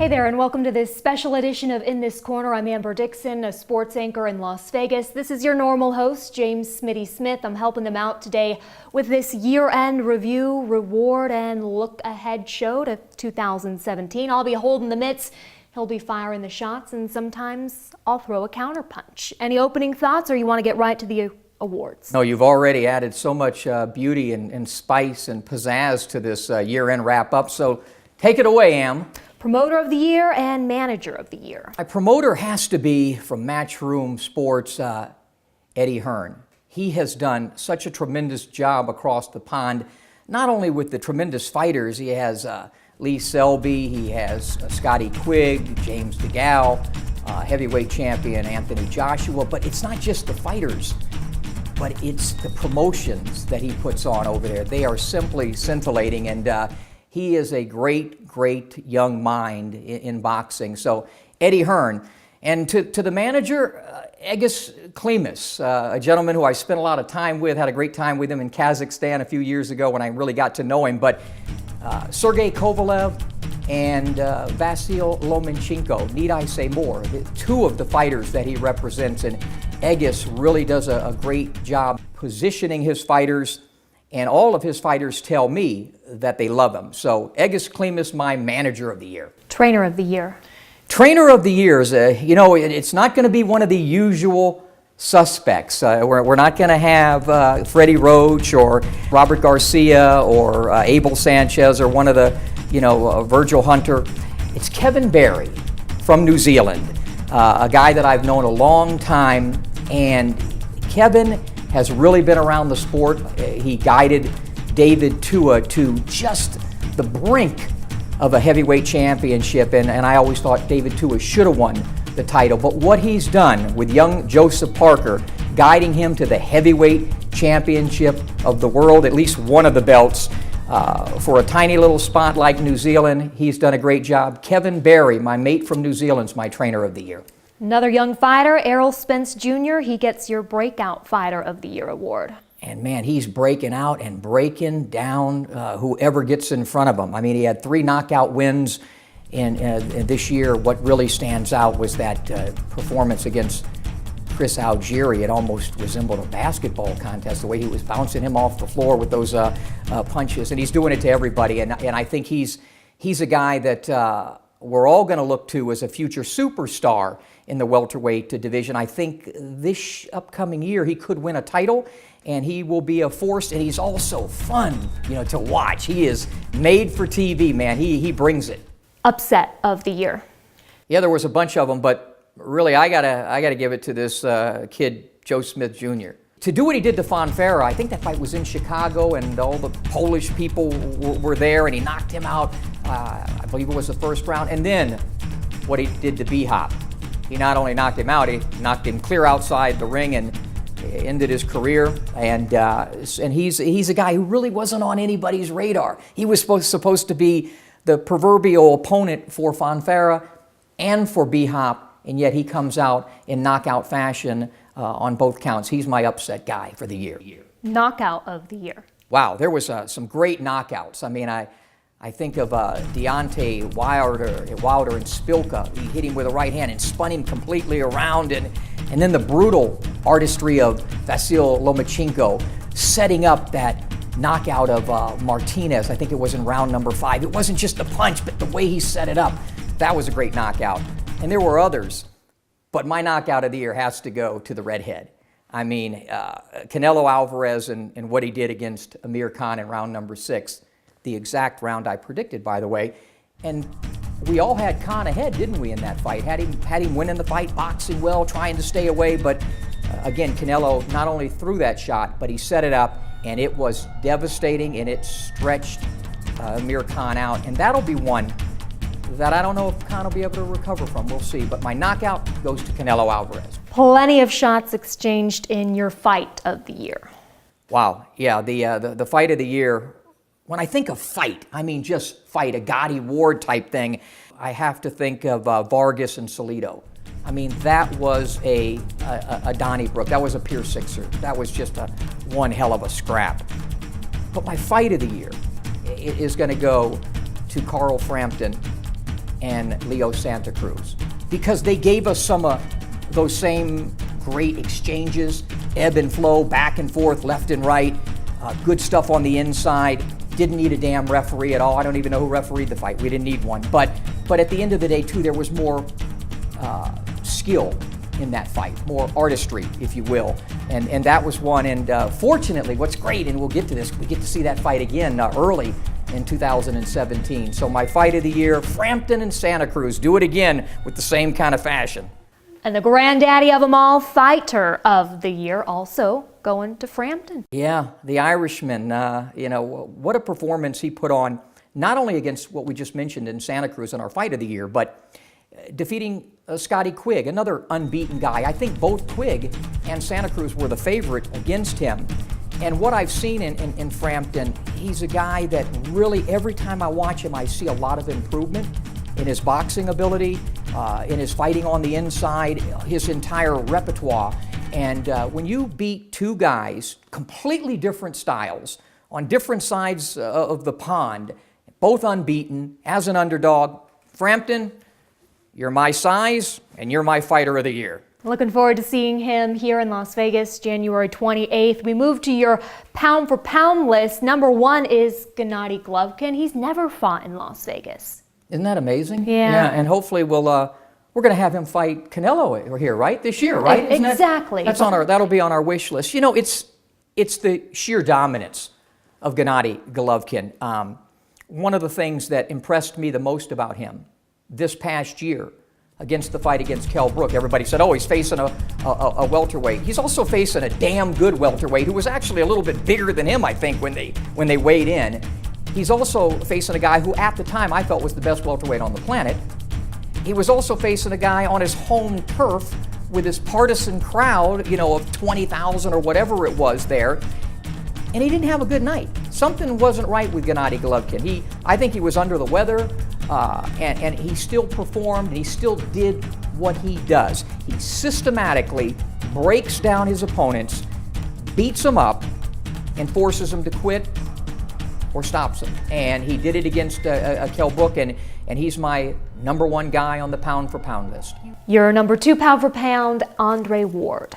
Hey there, and welcome to this special edition of In This Corner. I'm Amber Dixon, a sports anchor in Las Vegas. This is your normal host, James Smitty Smith. I'm helping them out today with this year-end review, reward, and look-ahead show to 2017. I'll be holding the mitts, he'll be firing the shots, and sometimes I'll throw a counterpunch. Any opening thoughts, or you want to get right to the awards? No, you've already added so much beauty and spice and pizzazz to this year-end wrap-up, so take it away, Am. Promoter of the Year and Manager of the Year. My promoter has to be, from Matchroom Sports, Eddie Hearn. He has done such a tremendous job across the pond, not only with the tremendous fighters. He has Lee Selby, he has Scotty Quigg, James DeGale, heavyweight champion Anthony Joshua, but it's not just the fighters, but it's the promotions that he puts on over there. They are simply scintillating, and he is a great young mind in boxing. So Eddie Hearn. And to the manager, Egis Klimas, a gentleman who I spent a lot of time with, had a great time with him in Kazakhstan a few years ago when I really got to know him. But Sergey Kovalev and Vasyl Lomachenko, need I say more? Two of the fighters that he represents, and Egis really does a great job positioning his fighters, and all of his fighters tell me that they love him. So Egis Klimas, my Manager of the Year. Trainer of the Year. Trainer of the Year is, it's not going to be one of the usual suspects. We're not going to have Freddie Roach or Robert Garcia or Abel Sanchez or one of the, Virgil Hunter. It's Kevin Barry from New Zealand, a guy that I've known a long time, and Kevin has really been around the sport. He guided David Tua to just the brink of a heavyweight championship, and I always thought David Tua should have won the title. But what he's done with young Joseph Parker, guiding him to the heavyweight championship of the world, at least one of the belts, for a tiny little spot like New Zealand, he's done a great job. Kevin Barry, my mate from New Zealand, is my Trainer of the Year. Another young fighter, Errol Spence Jr., he gets your Breakout Fighter of the Year award. And man, he's breaking out and breaking down whoever gets in front of him. I mean, he had 3 knockout wins in this year. What really stands out was that performance against Chris Algieri. It almost resembled a basketball contest, the way he was bouncing him off the floor with those punches. And he's doing it to everybody. And I think he's a guy that we're all going to look to as a future superstar in the welterweight division. I think this upcoming year he could win a title, and he will be a force, and he's also fun, to watch. He is made for TV, man. He brings it. Upset of the Year. Yeah, there was a bunch of them, but really I gotta give it to this kid, Joe Smith Jr. To do what he did to Fonfara, I think that fight was in Chicago, and all the Polish people were there, and he knocked him out. I believe it was the first round. And then what he did to B-Hop. He not only knocked him out, he knocked him clear outside the ring and ended his career. And he's a guy who really wasn't on anybody's radar. He was supposed to be the proverbial opponent for Fonfara and for B-Hop, and yet he comes out in knockout fashion on both counts. He's my upset guy for the year. Knockout of the Year. Wow, there was some great knockouts. I mean, I think of Deontay Wilder and Spilka. He hit him with a right hand and spun him completely around, and then the brutal artistry of Vasyl Lomachenko setting up that knockout of Martinez. I think it was in round number 5. It wasn't just the punch, but the way he set it up. That was a great knockout. And there were others, but my knockout of the year has to go to the redhead. I mean, Canelo Alvarez and what he did against Amir Khan in round number 6. The exact round I predicted, by the way. And we all had Khan ahead, didn't we, in that fight? Had him winning the fight, boxing well, trying to stay away. But again, Canelo not only threw that shot, but he set it up, and it was devastating, and it stretched Amir Khan out. And that'll be one that I don't know if Khan will be able to recover from. We'll see. But my knockout goes to Canelo Alvarez. Plenty of shots exchanged in your Fight of the Year. Wow. Yeah, the Fight of the Year. When I think of fight, I mean just fight, a Gotti Ward type thing. I have to think of Vargas and Salido. I mean, that was a Donnybrook. That was a Pier Sixer. That was just one hell of a scrap. But my Fight of the Year is going to go to Carl Frampton and Leo Santa Cruz, because they gave us some of those same great exchanges, ebb and flow, back and forth, left and right, good stuff on the inside. Didn't need a damn referee at all. I don't even know who refereed the fight. We didn't need one. But at the end of the day, too, there was more skill in that fight, more artistry, if you will. And that was one. And fortunately, what's great, and we'll get to this, we get to see that fight again early in 2017. So my fight of the year, Frampton and Santa Cruz. Do it again with the same kind of fashion. And the granddaddy of them all, fighter of the year, also going to Frampton. Yeah, the Irishman, what a performance he put on, not only against what we just mentioned in Santa Cruz in our fight of the year, but defeating Scotty Quigg, another unbeaten guy. I think both Quigg and Santa Cruz were the favorite against him. And what I've seen in Frampton, he's a guy that really, every time I watch him, I see a lot of improvement in his boxing ability, in his fighting on the inside, his entire repertoire. And when you beat two guys, completely different styles, on different sides of the pond, both unbeaten, as an underdog, Frampton, you're my size, and you're my fighter of the year. Looking forward to seeing him here in Las Vegas, January 28th. We move to your pound-for-pound list. Number one is Gennady Golovkin. He's never fought in Las Vegas. Isn't that amazing? Yeah. And hopefully we're going to have him fight Canelo here, right? This year, right? Exactly. That'll be on our wish list. You know, it's the sheer dominance of Gennady Golovkin. One of the things that impressed me the most about him this past year against the fight against Kell Brook, everybody said, oh, he's facing a welterweight. He's also facing a damn good welterweight who was actually a little bit bigger than him, I think, when they weighed in. He's also facing a guy who, at the time, I felt was the best welterweight on the planet. He was also facing a guy on his home turf with his partisan crowd, of 20,000 or whatever it was there. And he didn't have a good night. Something wasn't right with Gennady Golovkin. I think he was under the weather, and he still performed, and he still did what he does. He systematically breaks down his opponents, beats them up, and forces them to quit or stops him. And he did it against Kell Brook, and he's my number one guy on the pound-for-pound list. Your number two pound-for-pound, Andre Ward.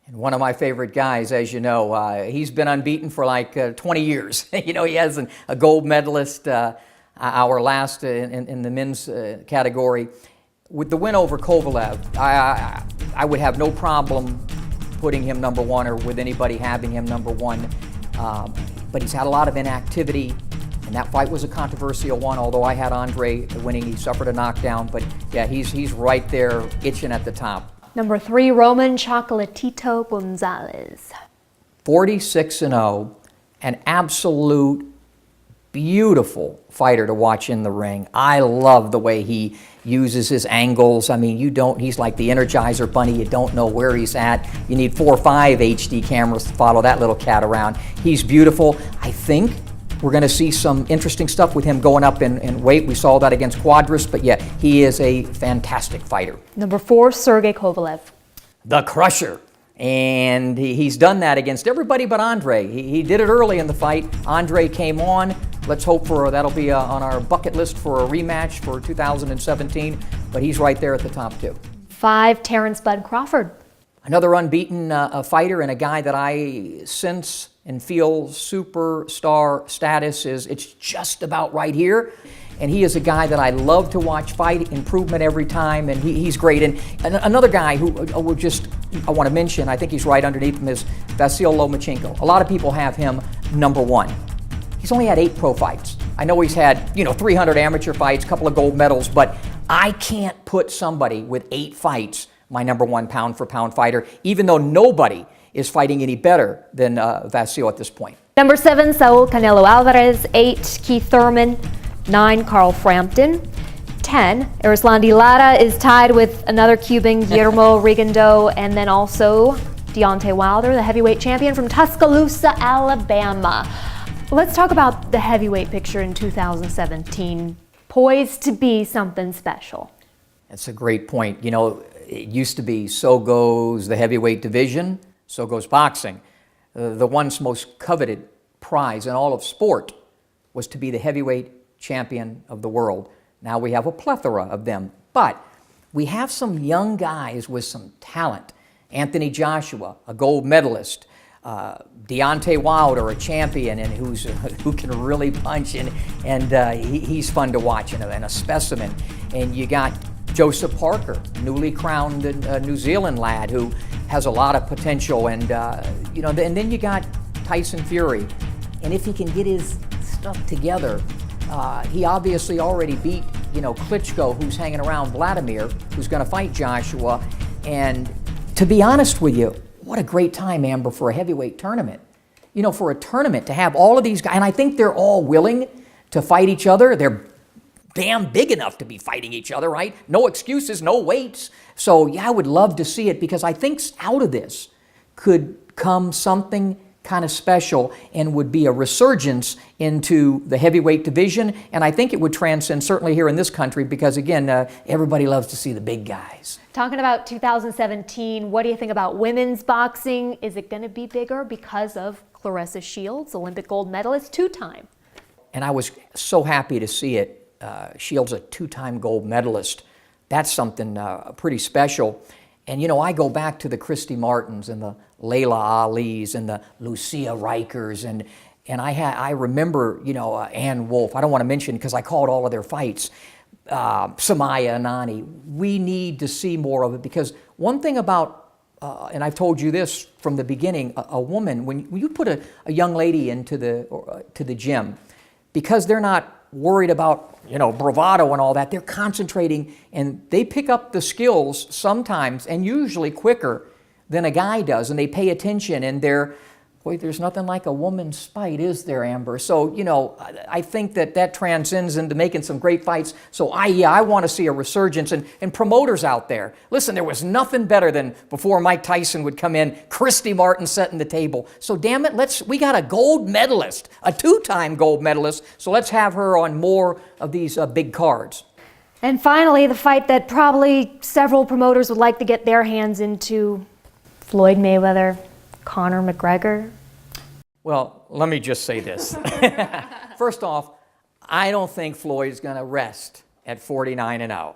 And one of my favorite guys, as you know, he's been unbeaten for like 20 years. He has a gold medalist, our last in the men's category. With the win over Kovalev, I would have no problem putting him number one, or with anybody having him number one. But he's had a lot of inactivity, and that fight was a controversial one, although I had Andre winning. He suffered a knockdown, but yeah, he's right there itching at the top. Number three, Roman Chocolatito Gonzalez. 46-0, an absolute beautiful fighter to watch in the ring. I love the way he uses his angles. I mean, he's like the Energizer Bunny. You don't know where he's at. You need 4 or 5 HD cameras to follow that little cat around. He's beautiful. I think we're going to see some interesting stuff with him going up in weight. We saw that against Quadras, but yeah, he is a fantastic fighter. Number four, Sergey Kovalev. The Crusher. And he's done that against everybody but Andre. He did it early in the fight. Andre came on. Let's hope that'll be on our bucket list for a rematch for 2017. But he's right there at the top, too. 5, Terrence Bud Crawford. Another unbeaten fighter, and a guy that I sense and feel superstar status is just about right here. And he is a guy that I love to watch fight, improvement every time, and he's great. And another guy who I want to mention, I think he's right underneath him, is Vasyl Lomachenko. A lot of people have him number one. He's only had 8 pro fights. I know he's had 300 amateur fights, a couple of gold medals, but I can't put somebody with 8 fights my number one pound-for-pound fighter, even though nobody is fighting any better than Vasyl at this point. Number 7, Saul Canelo Alvarez. 8, Keith Thurman. 9, Carl Frampton. 10, Erislandy Lara is tied with another Cuban, Guillermo Rigondeaux, and then also Deontay Wilder, the heavyweight champion from Tuscaloosa, Alabama. Let's talk about the heavyweight picture in 2017. Poised to be something special. That's a great point. It used to be so goes the heavyweight division, so goes boxing. The once most coveted prize in all of sport was to be the heavyweight champion of the world. Now we have a plethora of them. But we have some young guys with some talent. Anthony Joshua, a gold medalist. Deontay Wilder, a champion, and who can really punch, and he's fun to watch and a specimen. And you got Joseph Parker, newly crowned New Zealand lad who has a lot of potential, and and then you got Tyson Fury, and if he can get his stuff together, he obviously already beat Klitschko, who's hanging around Vladimir, who's going to fight Joshua, and to be honest with you, what a great time, Amber, for a heavyweight tournament. For a tournament to have all of these guys, and I think they're all willing to fight each other. They're damn big enough to be fighting each other, right? No excuses, no weights. So yeah, I would love to see it, because I think out of this could come something kind of special and would be a resurgence into the heavyweight division. And I think it would transcend, certainly here in this country, because again, everybody loves to see the big guys. Talking about 2017, what do you think about women's boxing? Is it going to be bigger because of Claressa Shields, Olympic gold medalist, two-time? And I was so happy to see it. Shields, a two-time gold medalist. That's something pretty special. And I go back to the Christy Martins and the Layla Alis and the Lucia Rikers, and I remember Ann Wolfe. I don't want to mention because I called all of their fights. Samaya Anani. We need to see more of it, because one thing about and I've told you this from the beginning, a woman, when you put a young lady into the gym, because they're not worried about bravado and all that, they're concentrating, and they pick up the skills sometimes and usually quicker than a guy does, and they pay attention, and there's nothing like a woman's spite, is there, Amber? So, I think that transcends into making some great fights. So I want to see a resurgence, and promoters out there. Listen, there was nothing better than before Mike Tyson would come in, Christy Martin setting the table. So damn it, we got a gold medalist, a two-time gold medalist, so let's have her on more of these big cards. And finally, the fight that probably several promoters would like to get their hands into, Floyd Mayweather, Conor McGregor. Well, let me just say this. First off, I don't think Floyd's going to rest at 49-0.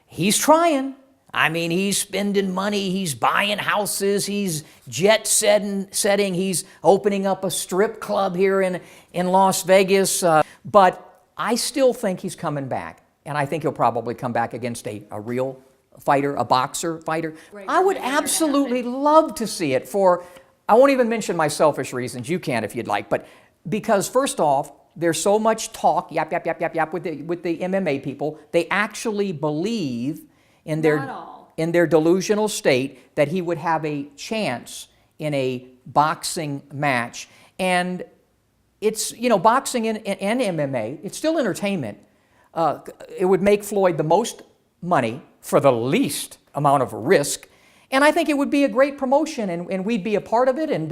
He's trying. I mean, he's spending money. He's buying houses. He's jet setting. He's opening up a strip club here in Las Vegas. But I still think he's coming back. And I think he'll probably come back against a real fighter, a boxer fighter. Right. I would absolutely love to see it I won't even mention my selfish reasons. You can if you'd like. But because first off, there's so much talk, yap, with the MMA people. They actually believe in their delusional state that he would have a chance in a boxing match. And it's, boxing and MMA, it's still entertainment. It would make Floyd the most money for the least amount of risk. And I think it would be a great promotion, and we'd be a part of it, and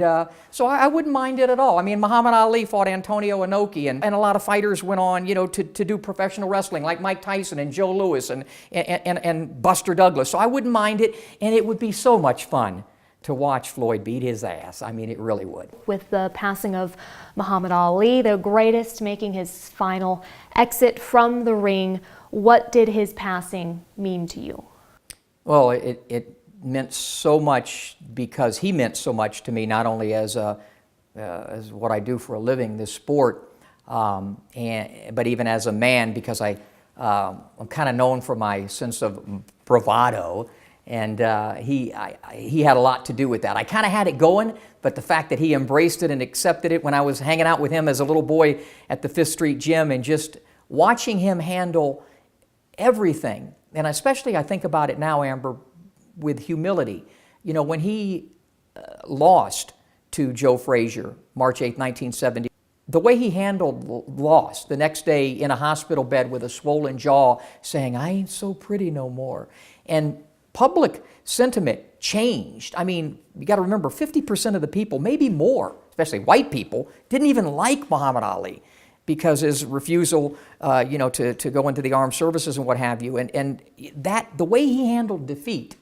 so I wouldn't mind it at all. I mean, Muhammad Ali fought Antonio Inoki, and a lot of fighters went on, to do professional wrestling, like Mike Tyson and Joe Louis and Buster Douglas. So I wouldn't mind it, and it would be so much fun to watch Floyd beat his ass. I mean, it really would. With the passing of Muhammad Ali, the greatest, making his final exit from the ring, what did his passing mean to you? Well, it meant so much because he meant so much to me, not only as what I do for a living, this sport, but even as a man, because I'm kind of known for my sense of bravado, and he had a lot to do with that. I kind of had it going, but the fact that he embraced it and accepted it when I was hanging out with him as a little boy at the Fifth Street Gym, and just watching him handle everything, and especially I think about it now, Amber, with humility. When he lost to Joe Frazier, March 8, 1970, the way he handled loss, the next day in a hospital bed with a swollen jaw, saying, "I ain't so pretty no more." And public sentiment changed. I mean, you got to remember, 50% of the people, maybe more, especially white people, didn't even like Muhammad Ali because his refusal, to go into the armed services and what have you. And that, the way he handled defeat,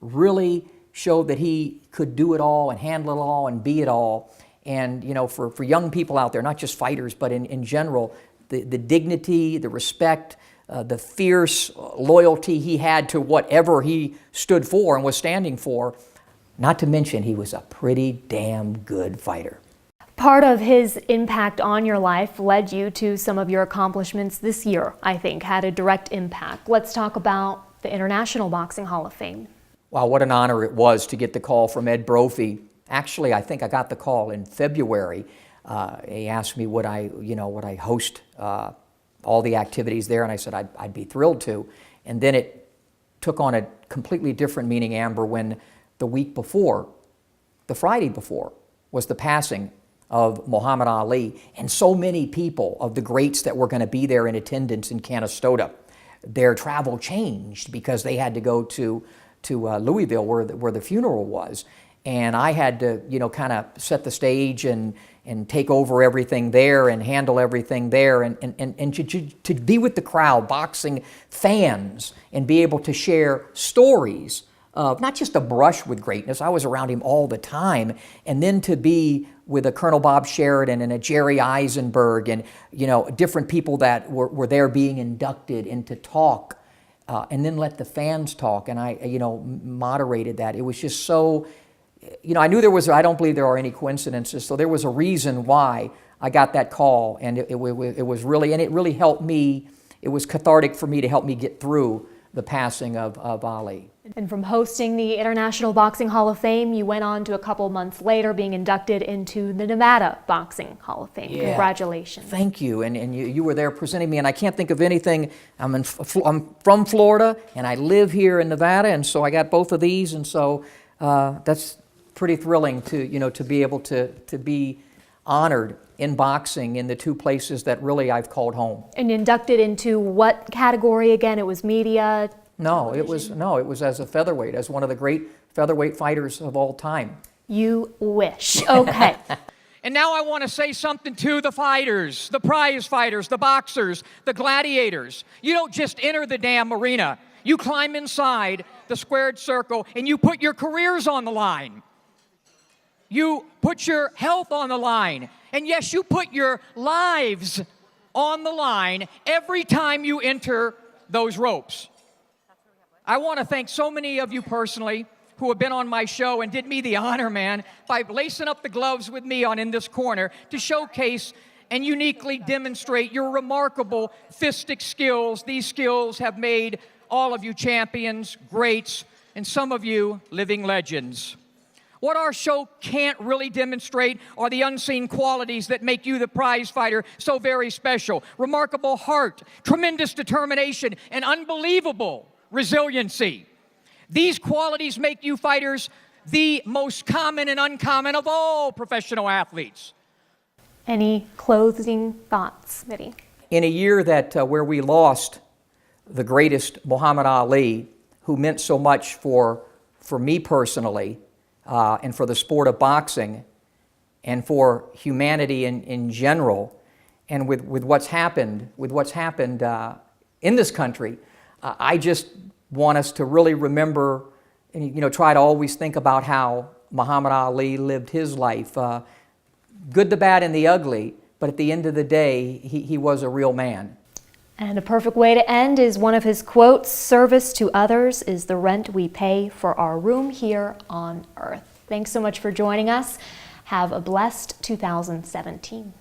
really showed that he could do it all and handle it all and be it all. And for young people out there, not just fighters, but in general, the dignity, the respect, the fierce loyalty he had to whatever he stood for and was standing for. Not to mention, he was a pretty damn good fighter. Part of his impact on your life led you to some of your accomplishments this year, I think, had a direct impact. Let's talk about the International Boxing Hall of Fame. Wow, what an honor it was to get the call from Ed Brophy. Actually, I think I got the call in February. He asked me would I host all the activities there, and I said I'd be thrilled to. And then it took on a completely different meaning, Amber, when the week before, the Friday before, was the passing of Muhammad Ali, and so many people of the greats that were going to be there in attendance in Canastota. Their travel changed because they had to go to Louisville, where the funeral was, and I had to kind of set the stage and take over everything there and handle everything there, and to be with the crowd, boxing fans, and be able to share stories of not just a brush with greatness. I was around him all the time, and then to be with a Colonel Bob Sheridan and a Jerry Eisenberg and different people that were there being inducted, and to talk and then let the fans talk, and I moderated that. It was just so, I knew I don't believe there are any coincidences, so there was a reason why I got that call, and it was really, and it really helped me. It was cathartic for me to help me get through the passing of Ali. And from hosting the International Boxing Hall of Fame, you went on to a couple months later being inducted into the Nevada Boxing Hall of Fame. Yeah. Congratulations. Thank you. And you were there presenting me, and I can't think of anything. I'm from Florida, and I live here in Nevada, and so I got both of these, and so that's pretty thrilling to be able to be honored in boxing in the two places that really I've called home. And inducted into what category again? It was media? No, it was as a featherweight, as one of the great featherweight fighters of all time. You wish. Okay. And now I want to say something to the fighters, the prize fighters, the boxers, the gladiators. You don't just enter the damn arena. You climb inside the squared circle and you put your careers on the line. You put your health on the line. And yes, you put your lives on the line every time you enter those ropes. I want to thank so many of you personally who have been on my show and did me the honor, man, by lacing up the gloves with me in this corner to showcase and uniquely demonstrate your remarkable fistic skills. These skills have made all of you champions, greats, and some of you living legends. What our show can't really demonstrate are the unseen qualities that make you the prize fighter so very special. Remarkable heart, tremendous determination, and unbelievable resiliency. These qualities make you fighters the most common and uncommon of all professional athletes. Any closing thoughts, Smitty? In a year where we lost the greatest Muhammad Ali, who meant so much for me personally, and for the sport of boxing, and for humanity in general, and with what's happened in this country, I just want us to really remember and try to always think about how Muhammad Ali lived his life, good, the bad, and the ugly. But at the end of the day, he was a real man. And a perfect way to end is one of his quotes: "Service to others is the rent we pay for our room here on earth." Thanks so much for joining us. Have a blessed 2017.